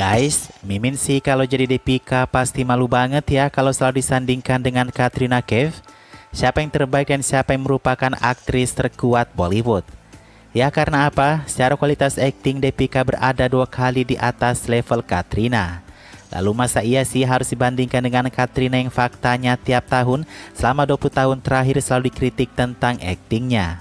Guys, Mimin sih kalau jadi Deepika pasti malu banget ya kalau selalu disandingkan dengan Katrina Kaif. Siapa yang terbaik dan siapa yang merupakan aktris terkuat Bollywood? Ya karena apa? Secara kualitas akting Deepika berada 2 kali di atas level Katrina. Lalu masa iya sih harus dibandingkan dengan Katrina yang faktanya tiap tahun selama 20 tahun terakhir selalu dikritik tentang aktingnya.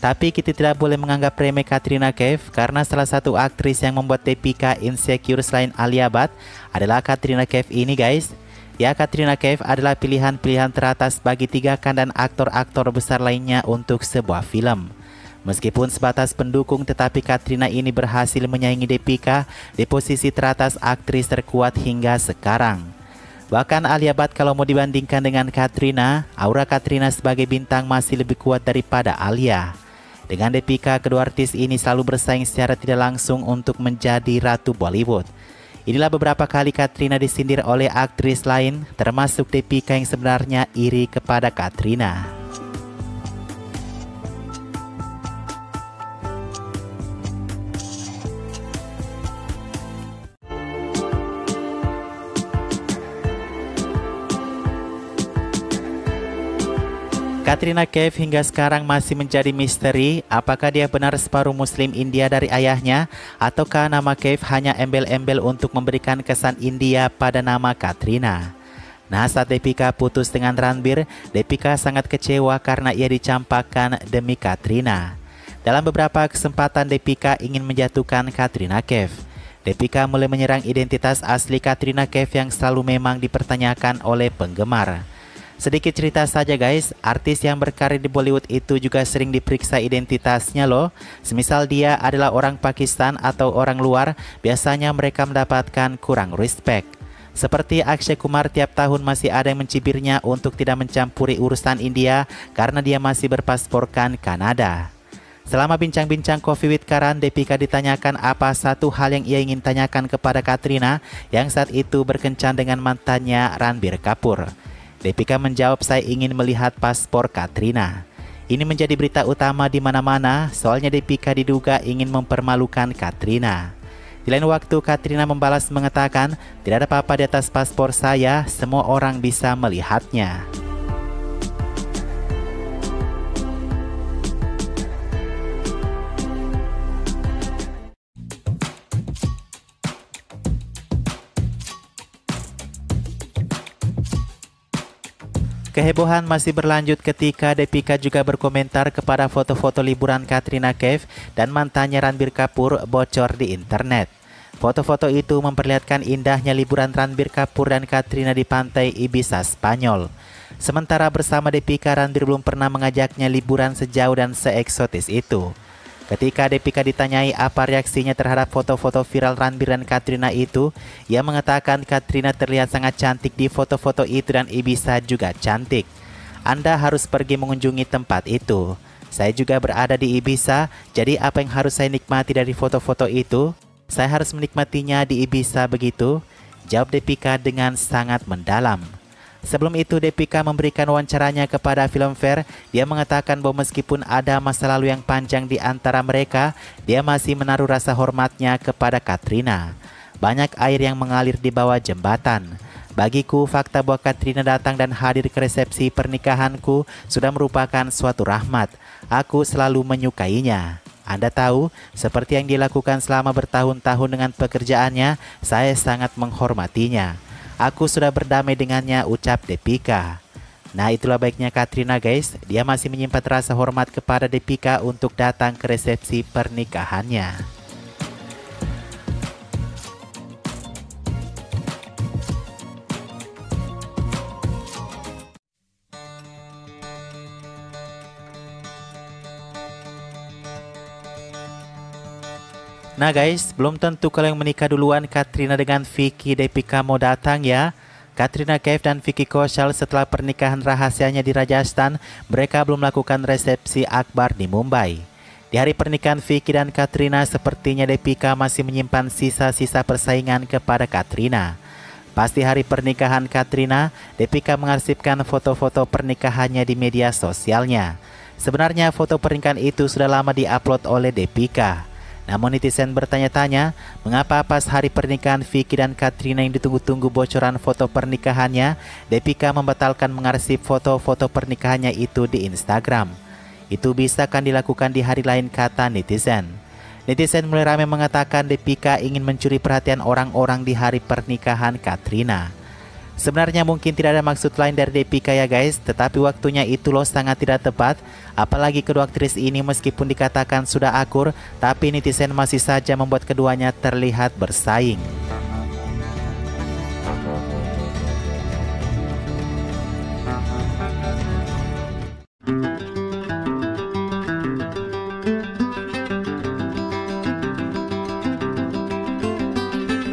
Tapi kita tidak boleh menganggap remeh Katrina Kaif karena salah satu aktris yang membuat Deepika insecure selain Alia Bhatt adalah Katrina Kaif ini guys. Ya, Katrina Kaif adalah pilihan-pilihan teratas bagi 3 dan aktor-aktor besar lainnya untuk sebuah film. Meskipun sebatas pendukung, tetapi Katrina ini berhasil menyaingi Deepika di posisi teratas aktris terkuat hingga sekarang. Bahkan Alia Bhatt kalau mau dibandingkan dengan Katrina, aura Katrina sebagai bintang masih lebih kuat daripada Alia. Dengan Deepika, kedua artis ini selalu bersaing secara tidak langsung untuk menjadi ratu Bollywood. Inilah beberapa kali Katrina disindir oleh aktris lain, termasuk Deepika yang sebenarnya iri kepada Katrina. Katrina Kaif hingga sekarang masih menjadi misteri apakah dia benar separuh Muslim India dari ayahnya ataukah nama Kaif hanya embel-embel untuk memberikan kesan India pada nama Katrina. Nah, saat Deepika putus dengan Ranbir, Deepika sangat kecewa karena ia dicampakkan demi Katrina. Dalam beberapa kesempatan Deepika ingin menjatuhkan Katrina Kaif. Deepika mulai menyerang identitas asli Katrina Kaif yang selalu memang dipertanyakan oleh penggemar. Sedikit cerita saja guys, artis yang berkarir di Bollywood itu juga sering diperiksa identitasnya loh. Semisal dia adalah orang Pakistan atau orang luar, biasanya mereka mendapatkan kurang respect. Seperti Akshay Kumar tiap tahun masih ada yang mencibirnya untuk tidak mencampuri urusan India karena dia masih berpasporkan Kanada. Selama bincang-bincang Coffee with Karan, Deepika ditanyakan apa satu hal yang ia ingin tanyakan kepada Katrina yang saat itu berkencan dengan mantannya Ranbir Kapoor. Deepika menjawab, saya ingin melihat paspor Katrina. Ini menjadi berita utama di mana-mana, soalnya Deepika diduga ingin mempermalukan Katrina. Di lain waktu, Katrina membalas mengatakan, tidak ada apa-apa di atas paspor saya, semua orang bisa melihatnya. Kehebohan masih berlanjut ketika Deepika juga berkomentar kepada foto-foto liburan Katrina Kaif dan mantannya Ranbir Kapoor bocor di internet. Foto-foto itu memperlihatkan indahnya liburan Ranbir Kapoor dan Katrina di pantai Ibiza, Spanyol. Sementara bersama Deepika, Ranbir belum pernah mengajaknya liburan sejauh dan seeksotis itu. Ketika Deepika ditanyai apa reaksinya terhadap foto-foto viral Ranbir dan Katrina itu, ia mengatakan Katrina terlihat sangat cantik di foto-foto itu dan Ibiza juga cantik. Anda harus pergi mengunjungi tempat itu. Saya juga berada di Ibiza, jadi apa yang harus saya nikmati dari foto-foto itu? Saya harus menikmatinya di Ibiza begitu? Jawab Deepika dengan sangat mendalam. Sebelum itu Deepika memberikan wawancaranya kepada Filmfare. Dia mengatakan bahwa meskipun ada masa lalu yang panjang di antara mereka, dia masih menaruh rasa hormatnya kepada Katrina. Banyak air yang mengalir di bawah jembatan. Bagiku, fakta bahwa Katrina datang dan hadir ke resepsi pernikahanku sudah merupakan suatu rahmat. Aku selalu menyukainya. Anda tahu, seperti yang dilakukan selama bertahun-tahun dengan pekerjaannya, saya sangat menghormatinya. Aku sudah berdamai dengannya, ucap Deepika. Nah, itulah baiknya Katrina guys. Dia masih menyimpan rasa hormat kepada Deepika untuk datang ke resepsi pernikahannya. Nah guys, belum tentu kalau yang menikah duluan Katrina dengan Vicky Deepika mau datang ya. Katrina Kaif dan Vicky Kaushal setelah pernikahan rahasianya di Rajasthan, mereka belum melakukan resepsi akbar di Mumbai. Di hari pernikahan Vicky dan Katrina, sepertinya Deepika masih menyimpan sisa-sisa persaingan kepada Katrina. Pas di hari pernikahan Katrina, Deepika mengarsipkan foto-foto pernikahannya di media sosialnya. Sebenarnya foto pernikahan itu sudah lama diupload oleh Deepika. Namun netizen bertanya-tanya, mengapa pas hari pernikahan Vicky dan Katrina yang ditunggu-tunggu bocoran foto pernikahannya, Deepika membatalkan mengarsip foto-foto pernikahannya itu di Instagram. Itu bisa kan dilakukan di hari lain, kata netizen. Netizen mulai ramai mengatakan Deepika ingin mencuri perhatian orang-orang di hari pernikahan Katrina. Sebenarnya mungkin tidak ada maksud lain dari Deepika ya guys, tetapi waktunya itu loh sangat tidak tepat. Apalagi kedua aktris ini meskipun dikatakan sudah akur, tapi netizen masih saja membuat keduanya terlihat bersaing.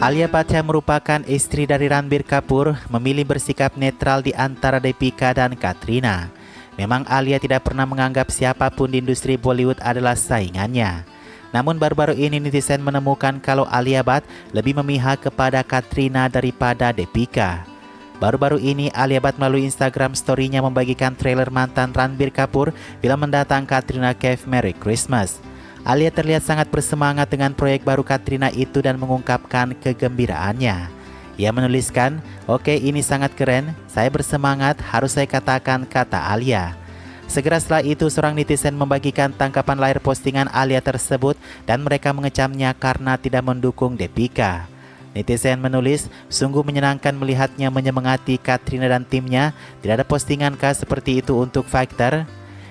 Alia Bhatt yang merupakan istri dari Ranbir Kapoor memilih bersikap netral di antara Deepika dan Katrina. Memang Alia tidak pernah menganggap siapapun di industri Bollywood adalah saingannya. Namun baru-baru ini netizen menemukan kalau Alia Bhatt lebih memihak kepada Katrina daripada Deepika. Baru-baru ini Alia Bhatt melalui Instagram story-nya membagikan trailer mantan Ranbir Kapoor film mendatang Katrina Kaif Merry Christmas. Alia terlihat sangat bersemangat dengan proyek baru Katrina itu dan mengungkapkan kegembiraannya. Ia menuliskan, "Oke, ini sangat keren, saya bersemangat, harus saya katakan," kata Alia. Segera setelah itu seorang netizen membagikan tangkapan layar postingan Alia tersebut dan mereka mengecamnya karena tidak mendukung Deepika. Netizen menulis, "Sungguh menyenangkan melihatnya menyemangati Katrina dan timnya, tidak ada postingankah seperti itu untuk Factor?"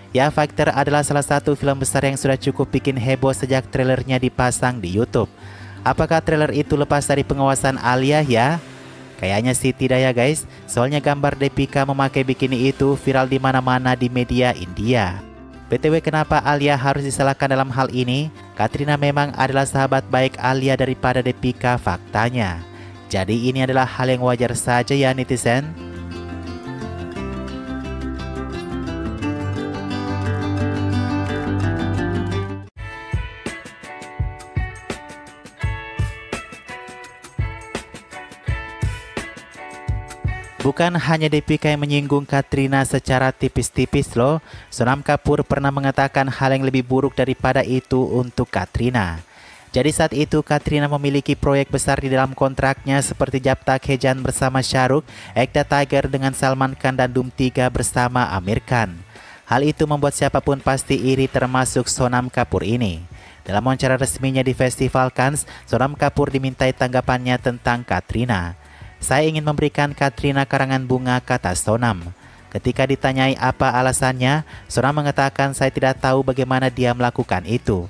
Ya, Factor adalah salah satu film besar yang sudah cukup bikin heboh sejak trailernya dipasang di YouTube. Apakah trailer itu lepas dari pengawasan Alia ya? Kayaknya sih tidak ya guys, soalnya gambar Deepika memakai bikini itu viral di mana-mana di media India. BTW, kenapa Alia harus disalahkan dalam hal ini? Katrina memang adalah sahabat baik Alia daripada Deepika faktanya. Jadi ini adalah hal yang wajar saja ya netizen. Bukan hanya Deepika yang menyinggung Katrina secara tipis-tipis loh. Sonam Kapoor pernah mengatakan hal yang lebih buruk daripada itu untuk Katrina. Jadi saat itu Katrina memiliki proyek besar di dalam kontraknya seperti Jab Tak Hai Jaan bersama Shah Rukh, Ek Tha Tiger dengan Salman Khan dan Dhoom 3 bersama Aamir Khan. Hal itu membuat siapapun pasti iri termasuk Sonam Kapoor ini. Dalam wawancara resminya di Festival Cannes, Sonam Kapoor dimintai tanggapannya tentang Katrina. "Saya ingin memberikan Katrina karangan bunga," kata Sonam. Ketika ditanyai apa alasannya, Sonam mengatakan, "Saya tidak tahu bagaimana dia melakukan itu.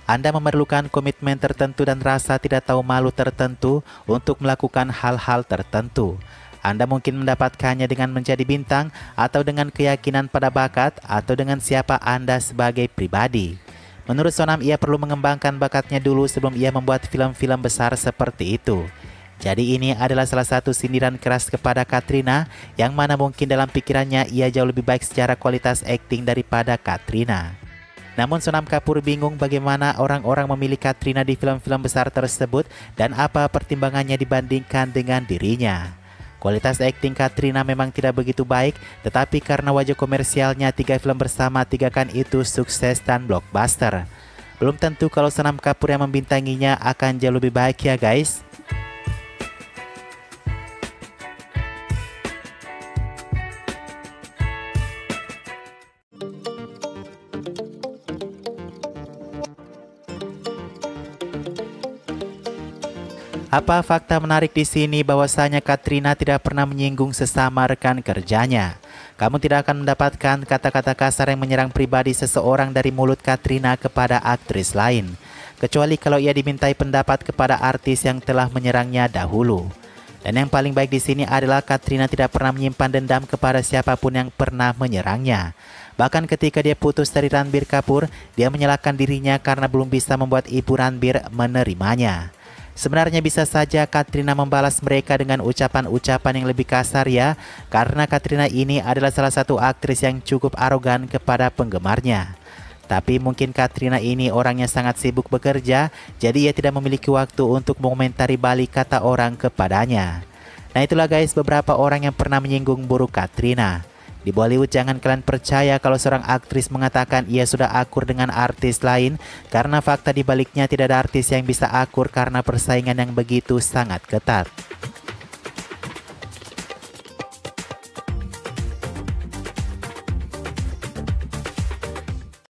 Anda memerlukan komitmen tertentu dan rasa tidak tahu malu tertentu untuk melakukan hal-hal tertentu. Anda mungkin mendapatkannya dengan menjadi bintang, atau dengan keyakinan pada bakat, atau dengan siapa Anda sebagai pribadi." Menurut Sonam, ia perlu mengembangkan bakatnya dulu sebelum ia membuat film-film besar seperti itu. Jadi ini adalah salah satu sindiran keras kepada Katrina, yang mana mungkin dalam pikirannya ia jauh lebih baik secara kualitas akting daripada Katrina. Namun Sonam Kapoor bingung bagaimana orang-orang memilih Katrina di film-film besar tersebut dan apa pertimbangannya dibandingkan dengan dirinya. Kualitas akting Katrina memang tidak begitu baik, tetapi karena wajah komersialnya 3 film bersama 3 kan itu sukses dan blockbuster. Belum tentu kalau Sonam Kapoor yang membintanginya akan jauh lebih baik ya guys. Apa fakta menarik di sini bahwasanya Katrina tidak pernah menyinggung sesama rekan kerjanya. Kamu tidak akan mendapatkan kata-kata kasar yang menyerang pribadi seseorang dari mulut Katrina kepada aktris lain, kecuali kalau ia dimintai pendapat kepada artis yang telah menyerangnya dahulu. Dan yang paling baik di sini adalah Katrina tidak pernah menyimpan dendam kepada siapapun yang pernah menyerangnya. Bahkan ketika dia putus dari Ranbir Kapoor, dia menyalahkan dirinya karena belum bisa membuat ibu Ranbir menerimanya. Sebenarnya bisa saja Katrina membalas mereka dengan ucapan-ucapan yang lebih kasar ya, karena Katrina ini adalah salah satu aktris yang cukup arogan kepada penggemarnya. Tapi mungkin Katrina ini orangnya sangat sibuk bekerja, jadi ia tidak memiliki waktu untuk mengomentari balik kata orang kepadanya. Nah itulah guys beberapa orang yang pernah menyinggung buruk Katrina. Di Bollywood jangan kalian percaya kalau seorang aktris mengatakan ia sudah akur dengan artis lain, karena fakta di baliknya tidak ada artis yang bisa akur karena persaingan yang begitu sangat ketat.